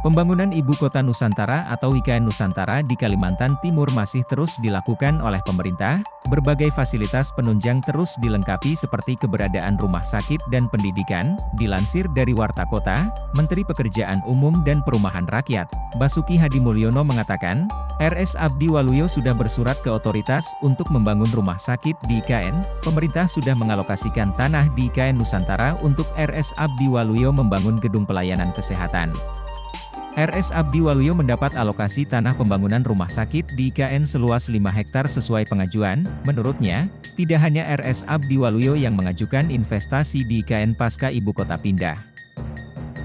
Pembangunan Ibu Kota Nusantara atau IKN Nusantara di Kalimantan Timur masih terus dilakukan oleh pemerintah. Berbagai fasilitas penunjang terus dilengkapi seperti keberadaan rumah sakit dan pendidikan. Dilansir dari Warta Kota, Menteri Pekerjaan Umum dan Perumahan Rakyat, Basuki Hadimulyono mengatakan, RS Abdi Waluyo sudah bersurat ke otoritas untuk membangun rumah sakit di IKN. Pemerintah sudah mengalokasikan tanah di IKN Nusantara untuk RS Abdi Waluyo membangun gedung pelayanan kesehatan. RS Abdi Waluyo mendapat alokasi tanah pembangunan rumah sakit di IKN seluas 5 hektar sesuai pengajuan. Menurutnya, tidak hanya RS Abdi Waluyo yang mengajukan investasi di IKN pasca ibu kota pindah.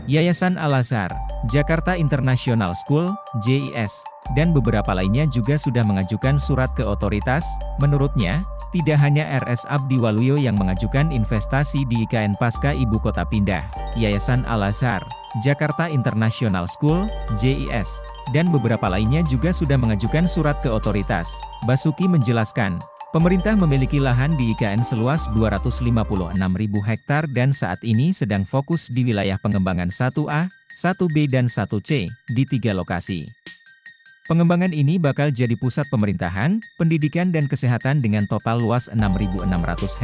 Yayasan Al-Azhar, Jakarta International School, JIS, dan beberapa lainnya juga sudah mengajukan surat ke otoritas. Menurutnya, tidak hanya RS Abdi Waluyo yang mengajukan investasi di IKN pasca ibu kota pindah. Yayasan Al-Azhar, Jakarta International School, JIS, dan beberapa lainnya juga sudah mengajukan surat ke otoritas. Basuki menjelaskan, pemerintah memiliki lahan di IKN seluas 256.000 hektar dan saat ini sedang fokus di wilayah pengembangan 1A, 1B dan 1C, di 3 lokasi. Pengembangan ini bakal jadi pusat pemerintahan, pendidikan dan kesehatan dengan total luas 6.600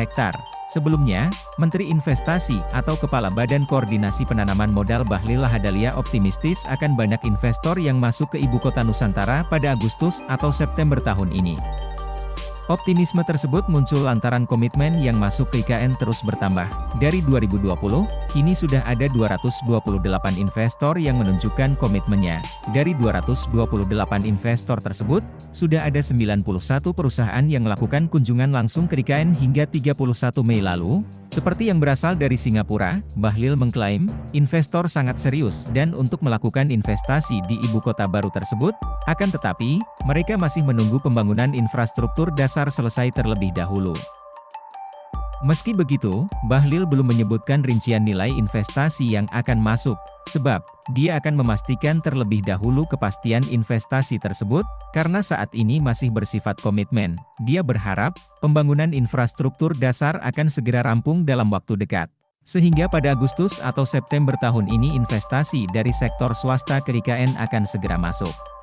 hektar. Sebelumnya, Menteri Investasi atau Kepala Badan Koordinasi Penanaman Modal Bahlil Lahadalia optimistis akan banyak investor yang masuk ke Ibu Kota Nusantara pada Agustus atau September tahun ini. Optimisme tersebut muncul lantaran komitmen yang masuk ke IKN terus bertambah. Dari 2020, kini sudah ada 228 investor yang menunjukkan komitmennya. Dari 228 investor tersebut, sudah ada 91 perusahaan yang melakukan kunjungan langsung ke IKN hingga 31 Mei lalu. Seperti yang berasal dari Singapura, Bahlil mengklaim, investor sangat serius dan untuk melakukan investasi di ibu kota baru tersebut. Akan tetapi, mereka masih menunggu pembangunan infrastruktur dasar selesai terlebih dahulu. Meski begitu, Bahlil belum menyebutkan rincian nilai investasi yang akan masuk, sebab dia akan memastikan terlebih dahulu kepastian investasi tersebut, karena saat ini masih bersifat komitmen. Dia berharap, pembangunan infrastruktur dasar akan segera rampung dalam waktu dekat. Sehingga pada Agustus atau September tahun ini investasi dari sektor swasta ke IKN akan segera masuk.